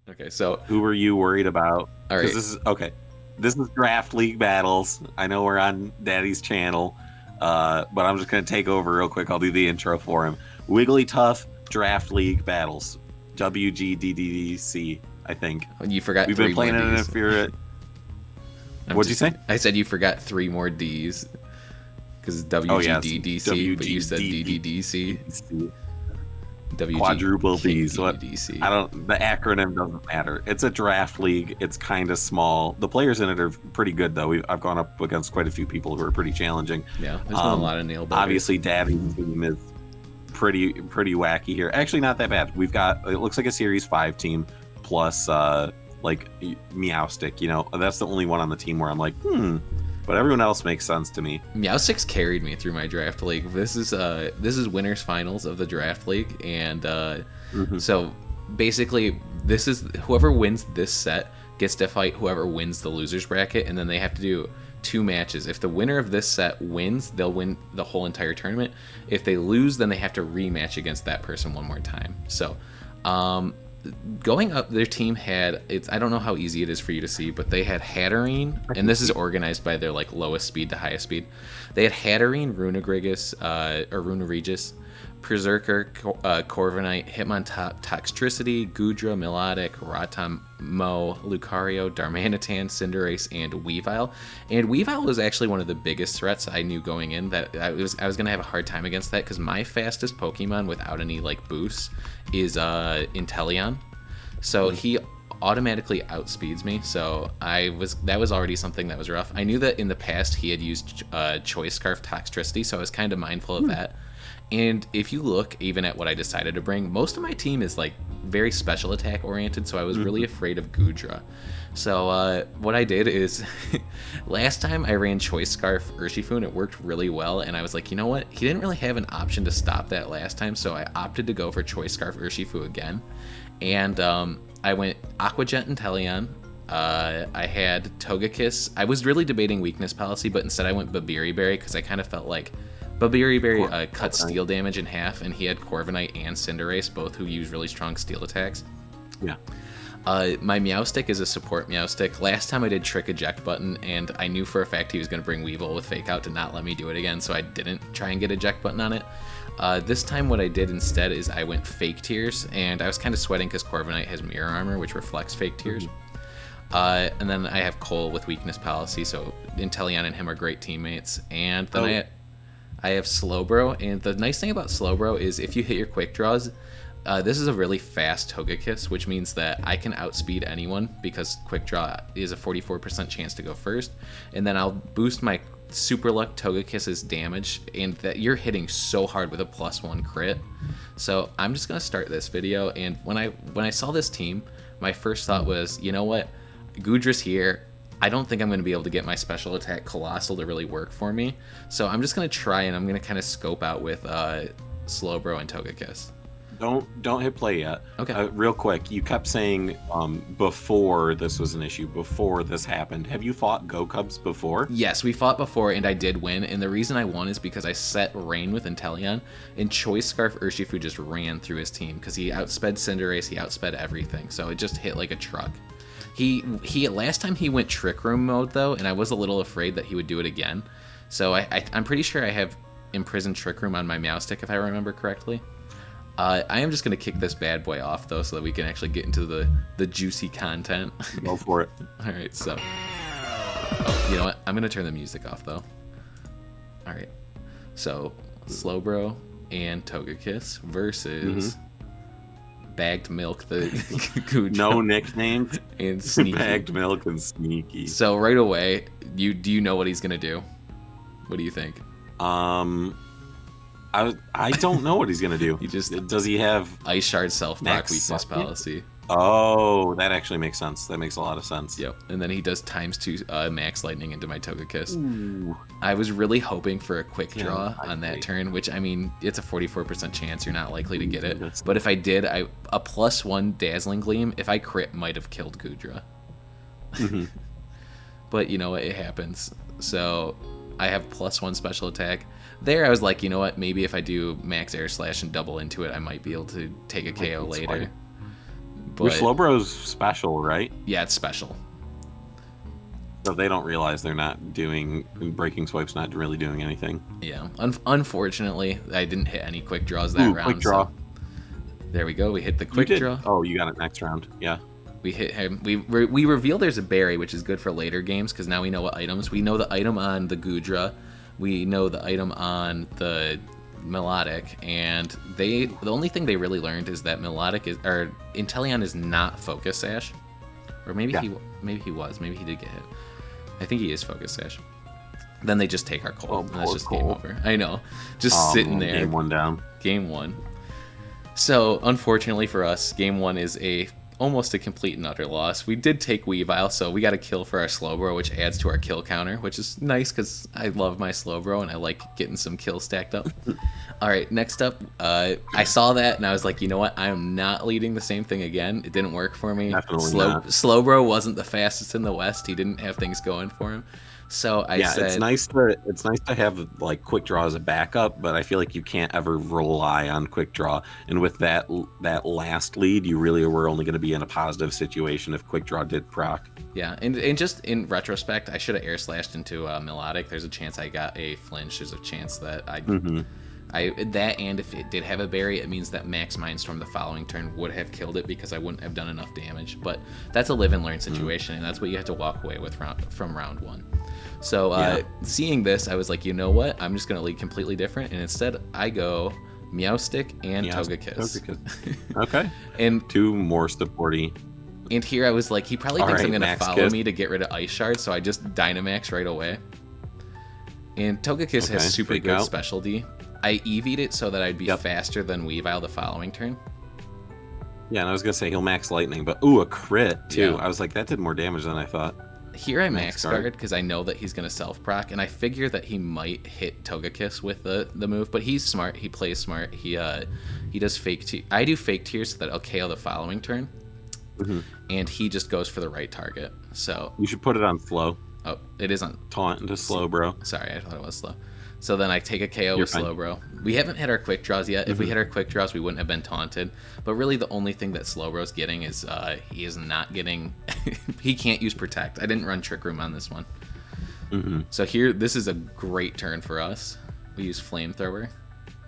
Okay, so Who were you worried about? all Because right. this is okay. This is Draft League Battles. I know we're on Daddy's channel, but I'm just gonna take over real quick. I'll do the intro for him. Wigglytuff Draft League Battles, WGDDC. I think You forgot we've been three more playing it. D's. If you're, I'm what'd you just say? kidding. I said you forgot three more D's because it's Oh yes, WGDDC, but you said DDDC. WGDDC. Quadruple D's. What? WGDDC. I don't. The acronym doesn't matter. It's a draft league. It's kind of small. The players in it are pretty good though. I've gone up against quite a few people who are pretty challenging. Yeah, there's been a lot of nail biters. Obviously, Daddy's team is pretty wacky here. Actually, not that bad. We've got, it looks like a Series 5 team plus like Meowstick. You know, that's the only one on the team where I'm like, but everyone else makes sense to me. Meowsticks carried me through my draft league. This is winners finals of the draft league, and so basically this is whoever wins this set gets to fight whoever wins the losers bracket, and then they have to do 2 matches. If the winner of this set wins, they'll win the whole entire tournament. If they lose, then they have to rematch against that person one more time. So going up, their team had, I don't know how easy it is for you to see, but they had Hatterene, and this is organized by their like lowest speed to highest speed. They had Hatterene, Runaregis, Berserker, Corviknight, Hitmontop, Toxtricity, Goodra, Melodic, Rotom, Mo, Lucario, Darmanitan, Cinderace, and Weavile. And Weavile was actually one of the biggest threats I knew going in, that I was going to have a hard time against that, because my fastest Pokemon without any like boosts is Inteleon. So he automatically outspeeds me, so that was already something that was rough. I knew that in the past he had used Choice Scarf Toxtricity, so I was kind of mindful of that. And if you look even at what I decided to bring, most of my team is like very special attack oriented, so I was really afraid of Goodra. So what I did is, last time I ran Choice Scarf Urshifu and it worked really well, and I was like, you know what? He didn't really have an option to stop that last time, so I opted to go for Choice Scarf Urshifu again. And I went Aqua Jet and Teleon. I had Togekiss. I was really debating weakness policy, but instead I went Babiri Berry because I kind of felt like Babiri Berry cut steel damage in half, and he had Corviknight and Cinderace, both who use really strong steel attacks. Yeah. My Meowstick is a support Meowstick. Last time I did Trick Eject Button, and I knew for a fact he was going to bring Weevil with Fake Out to not let me do it again, so I didn't try and get Eject Button on it. This time what I did instead is I went Fake Tears, and I was kind of sweating because Corviknight has Mirror Armor, which reflects Fake Tears. And then I have Cole with Weakness Policy, so Inteleon and him are great teammates. And then I have Slowbro, and the nice thing about Slowbro is if you hit your quick draws, this is a really fast Togekiss, which means that I can outspeed anyone because quick draw is a 44% chance to go first, and then I'll boost my Super Luck Togekiss's damage, and that you're hitting so hard with a +1 crit. So I'm just gonna start this video, and when I saw this team, my first thought was, you know what, Goodra's here. I don't think I'm going to be able to get my special attack Colossal to really work for me. So I'm just going to try, and I'm going to kind of scope out with Slowbro and Togekiss. Don't hit play yet. Okay. Real quick, you kept saying before this was an issue, before this happened. Have you fought GoCubs before? Yes, we fought before, and I did win. And the reason I won is because I set Rain with Inteleon, and Choice Scarf Urshifu just ran through his team because he outsped Cinderace, he outsped everything. So it just hit like a truck. He last time he went Trick Room mode though, and I was a little afraid that he would do it again. So I'm pretty sure I have Imprisoned Trick Room on my Meowstick if I remember correctly. I am just gonna kick this bad boy off though, so that we can actually get into the juicy content. Go for it. All right, so you know what? I'm gonna turn the music off though. All right, so Slowbro and Togekiss versus. Bagged Milk, the Goodra. No nicknames. And Sneaky. Bagged Milk and Sneaky. So right away, do you know what he's gonna do? What do you think? I don't know what he's gonna do. Does he have Ice Shard Self-Proc Weakness Second? Policy? Oh, that actually makes sense. That makes a lot of sense. Yep. And then he does ×2 Max Lightning into my Togekiss. Ooh. I was really hoping for a quick draw on that turn, which, I mean, it's a 44% chance you're not likely to get it. But if I did, a +1 Dazzling Gleam, if I crit, might have killed Goodra. But you know what? It happens. So I have +1 special attack. There, I was like, you know what? Maybe if I do Max Air Slash and double into it, I might be able to take a KO later. Your But Slowbro's special, right? yeah, it's special. So they don't realize they're not doing breaking swipe's not really doing anything. Yeah. Unfortunately, I didn't hit any quick draws that round. Quick draw. So there we go. We hit the quick draw. Oh, you got it next round. Yeah. We hit him. We reveal there's a berry, which is good for later games because now we know what items. We know the item on the Gudra. We know the item on the Melodic, and the only thing they really learned is that Melodic is or Inteleon is not Focus Sash, or maybe he was. Maybe he did get hit. I think he is Focus Sash. Then they just take our Cold. And that's just game over. I know, just sitting there. Game 1 down. Game 1. So unfortunately for us, game 1 is almost a complete and utter loss. We did take Weavile, so we got a kill for our Slowbro, which adds to our kill counter, which is nice because I love my Slowbro and I like getting some kills stacked up. All right, next up, I saw that and I was like, you know what? I am not leading the same thing again. It didn't work for me. Definitely not. Slowbro wasn't the fastest in the West. He didn't have things going for him. So I said, it's nice to have like quick draw as a backup, but I feel like you can't ever rely on quick draw. And with that last lead, you really were only going to be in a positive situation if quick draw did proc. Yeah, and just in retrospect, I should have air slashed into Melodic. There's a chance I got a flinch. There's a chance that that, and if it did have a berry, it means that Max Mindstorm the following turn would have killed it because I wouldn't have done enough damage. But that's a live and learn situation, and that's what you have to walk away with from round 1. So seeing this, I was like, you know what? I'm just going to lead completely different, and instead I go Meowstick and Togekiss. Okay. And 2 more supporty. And here I was like, he probably thinks I'm going to follow Kiss. me to get rid of Ice Shard, so I just Dynamax right away. And Togekiss has super good specialty. I EV'd it so that I'd be faster than Weavile the following turn. Yeah, and I was going to say he'll max lightning, but a crit too. Yeah. I was like, that did more damage than I thought. Here I max guard because I know that he's going to self proc, and I figure that he might hit Togekiss with the move, but he's smart. He plays smart. He does fake tier. I do fake tier so that I'll KO the following turn, and he just goes for the right target. So you should put it on slow. Oh, it is on taunt into slow, bro. Sorry, I thought it was slow. So then I take a KO with Slowbro. We haven't hit our quick draws yet. If we hit our quick draws, we wouldn't have been taunted. But really, the only thing that Slowbro's getting is he is not getting. He can't use Protect. I didn't run Trick Room on this one. So here, this is a great turn for us. We use Flamethrower.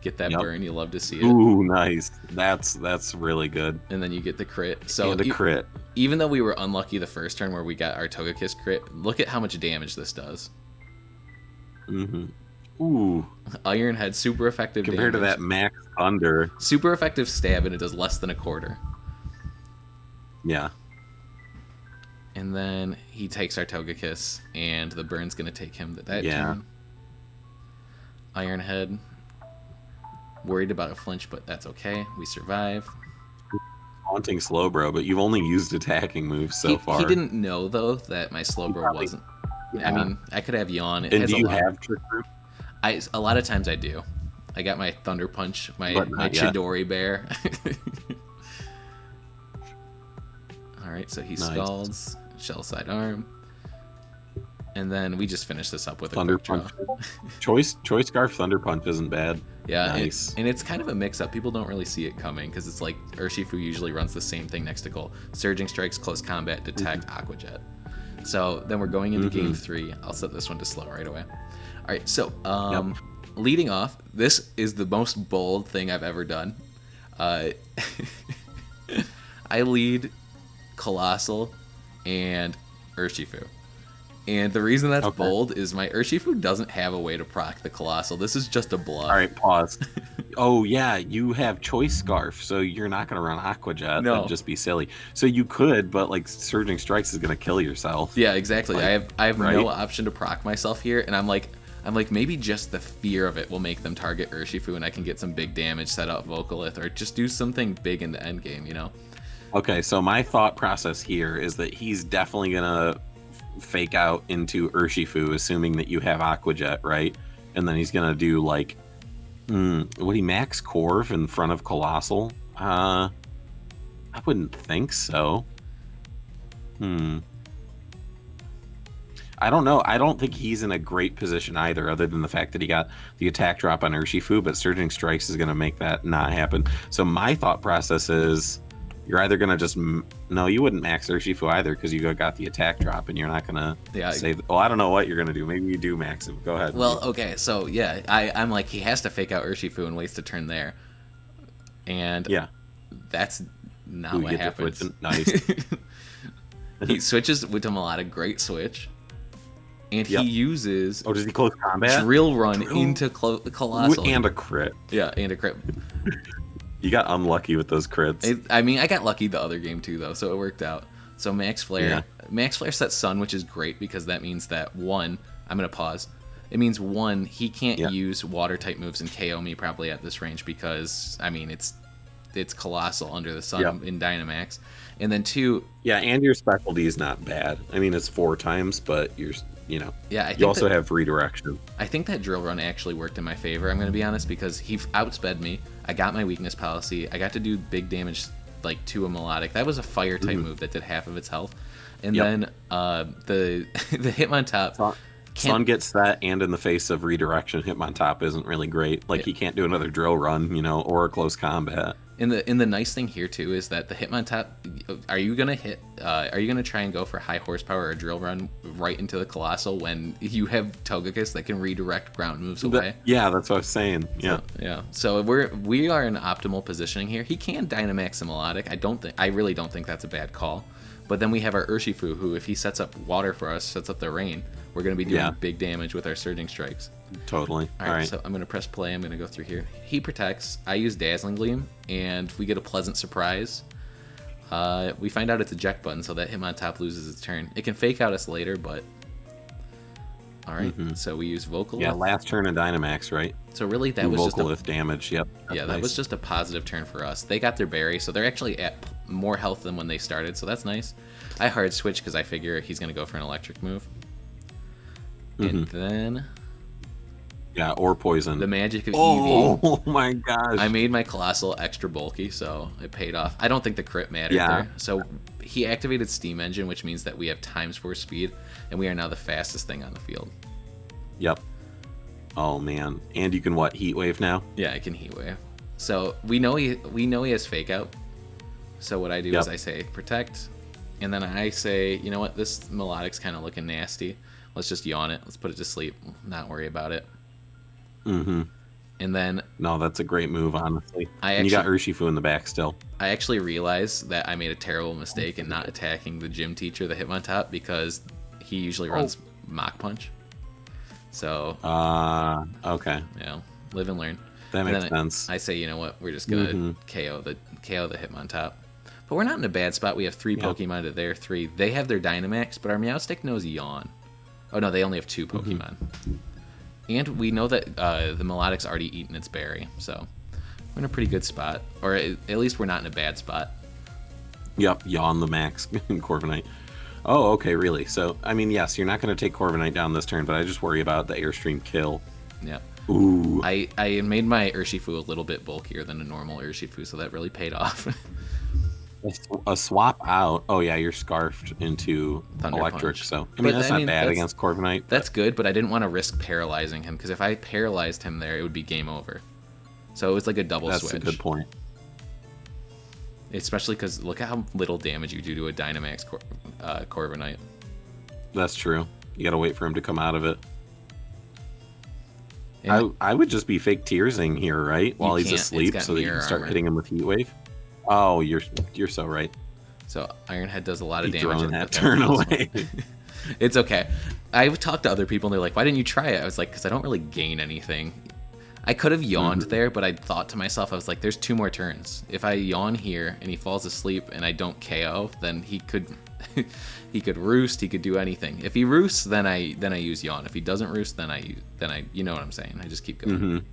Get that burn. You love to see it. Ooh, nice. That's really good. And then you get the crit. So and a crit. Even though we were unlucky the first turn where we got our Togekiss crit, look at how much damage this does. Ooh. Iron Head, super effective compared damage. To that Max Thunder. Super effective stab, and it does less than a quarter. Yeah. And then he takes our Togekiss, and the burn's going to take him that turn. Iron Head. Worried about a flinch, but that's okay. We survive. Haunting Slowbro, but you've only used attacking moves so far. He didn't know, though, that my Slowbro wasn't. Yeah. I mean, I could have Yawn. And do you have Trick Room? A lot of times I do. I got my Thunder Punch, my Chidori Bear. Alright, so he scalds, Shell Side Arm. And then we just finish this up with Thunder a quick Punch. draw. Choice Scarf Thunder Punch isn't bad. Yeah, nice. And it's kind of a mix-up. People don't really see it coming because it's like Urshifu usually runs the same thing next to Cole. Surging Strikes, Close Combat, Detect, Aqua Jet. So then we're going into game 3. I'll set this one to slow right away. All right, so leading off, this is the most bold thing I've ever done. I lead Colossal and Urshifu. And the reason that's bold is my Urshifu doesn't have a way to proc the Colossal. This is just a bluff. All right, pause. Oh, yeah, you have Choice Scarf, so you're not going to run Aqua Jet. No. That'd just be silly. So you could, but, like, Surging Strikes is going to kill yourself. Yeah, exactly. Like, I have no option to proc myself here, and I'm like, maybe just the fear of it will make them target Urshifu, and I can get some big damage, set up Vocalith, or just do something big in the end game, you know? Okay, so my thought process here is that he's definitely going to fake out into Urshifu, assuming that you have Aqua Jet, right? And then he's going to do, like, would he max Corv in front of Colossal? I wouldn't think so. I don't know. I don't think he's in a great position either, other than the fact that he got the attack drop on Urshifu, but Surging Strikes is going to make that not happen. So my thought process is you're either gonna just no, you wouldn't max Urshifu either because you got the attack drop, and you're not gonna say. Well, I don't know what you're gonna do. Maybe you do max him. Go ahead. Well, okay, so yeah, I'm like he has to fake out Urshifu and waste a turn there, and that's not what happens. Nice. He switches with a melodic, great switch, and he uses. Oh, does he close combat? Drill run into Colossal and a crit. Yeah, and a crit. You got unlucky with those crits. I mean, I got lucky the other game too, though, so it worked out. So Max Flare, Max Flare sets Sun, which is great because that means that one. I'm gonna pause. It means one, he can't use water type moves and KO me probably at this range because I mean it's Colossal under the Sun in Dynamax, and then two. Yeah, and your specialty is not bad. I mean, it's 4 times, but you're. You also have redirection. I think that drill run actually worked in my favor. I'm going to be honest because he outsped me. I got my weakness policy. I got to do big damage like to a melodic. That was a fire type move that did half of its health. And then the Hitmontop. Sun gets that, and in the face of redirection, Hitmontop isn't really great. Like he can't do another drill run, or a close combat. And the nice thing here too is that the Hitmontop, are you gonna try and go for high horsepower or drill run right into the Colossal when you have Togekiss that can redirect ground moves away? That's what I was saying. Yeah. So we are in optimal positioning here. He can Dynamax the melodic. I really don't think that's a bad call. But then we have our Urshifu, who if he sets up water for us, sets up the rain, we're going to be doing big damage with our Surging Strikes. Totally. All right, so I'm going to press play. I'm going to go through here. He protects. I use Dazzling Gleam, and we get a pleasant surprise. We find out it's eject button, so that Hitmontop loses its turn. It can fake out us later, but... All right, so we use Vocal. Yeah, last turn in Dynamax, right? So really, that was Vocal just damage. Yep. That was just a positive turn for us. They got their berry, so they're actually at more health than when they started, so that's nice. I hard switch because I figure he's going to go for an electric move. And then... Yeah, or poison. The magic of EV. Oh my gosh. I made my Colossal extra bulky, so it paid off. I don't think the crit mattered there. So he activated Steam Engine, which means that we have times 4 speed, and we are now the fastest thing on the field. Yep. Oh man. And you can Heat Wave now? Yeah, I can Heat Wave. So we know he has Fake Out. So what I do is I say Protect, and then I say, you know what, this Melodic's kind of looking nasty. Let's just yawn it. Let's put it to sleep. Not worry about it. And then... No, that's a great move, honestly. You got Urshifu in the back still. I actually realized that I made a terrible mistake in not attacking the gym teacher, the Hitmontop, because he usually runs Mach Punch. So... okay. Live and learn. That makes sense. I say, you know what, we're just going to KO the Hitmontop. But we're not in a bad spot. We have 3 Pokemon to their 3. They have their Dynamax, but our Meowstic knows Yawn. Oh, no, they only have 2 Pokemon. And we know that the Melodic's already eaten its berry, so we're in a pretty good spot. Or at least we're not in a bad spot. Yep, Yawn the max in Corviknight. Oh, okay, really? So, I mean, yes, you're not going to take Corviknight down this turn, but I just worry about the Airstream kill. Yeah. Ooh. I made my Urshifu a little bit bulkier than a normal Urshifu, so that really paid off. A swap out. Oh yeah, you're scarfed into Thunder electric. Punch. So I mean, that's not bad against Corviknight. That's good, but I didn't want to risk paralyzing him because if I paralyzed him there, it would be game over. So it was like a double switch. That's a good point. Especially because look at how little damage you do to a Dynamax Corviknight. That's true. You got to wait for him to come out of it. I would just be fake tearsing here, right? While he's asleep, so that you can start hitting him with Heat Wave. Oh, you're so right. So Ironhead does a lot of damage. In that turn away. It's okay. I've talked to other people and they're like, "Why didn't you try it?" I was like, "Because I don't really gain anything." I could have yawned there, but I thought to myself, I was like, "There's 2 more turns. If I yawn here and he falls asleep and I don't KO, then he could he could roost. He could do anything. If he roosts, then I use yawn. If he doesn't roost, then I you know what I'm saying. I just keep going."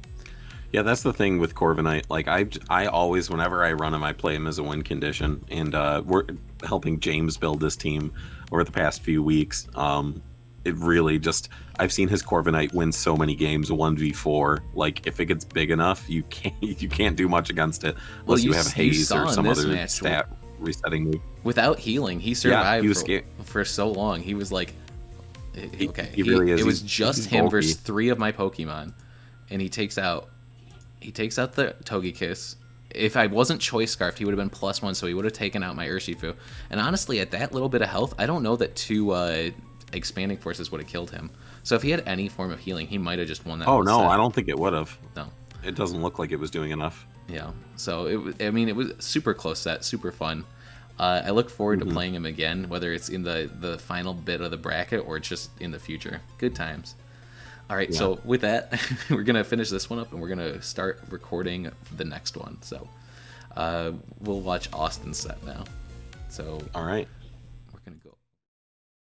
Yeah, that's the thing with Corviknight. Like I always, whenever I run him, I play him as a win condition, and we're helping James build this team over the past few weeks. It really just I've seen his Corviknight win so many games 1v4. Like if it gets big enough, you can't do much against it unless you have Haze or some other stat resetting move. Without healing, he survived for so long. He was like, okay, he really is. It was just him versus 3 of my Pokemon, and he takes out the Togekiss, if I wasn't choice scarfed, he would have been +1, so he would have taken out my Urshifu. And honestly, at that little bit of health, I don't know that 2 expanding forces would have killed him. So if he had any form of healing, he might have just won that. Oh no, set. I don't think it would have. No. It doesn't look like it was doing enough. Yeah. So it was super close set, super fun. I look forward to playing him again, whether it's in the final bit of the bracket or just in the future. Good times. All right, so with that, we're going to finish this one up, and we're going to start recording the next one. So we'll watch Austin's set now. So all right.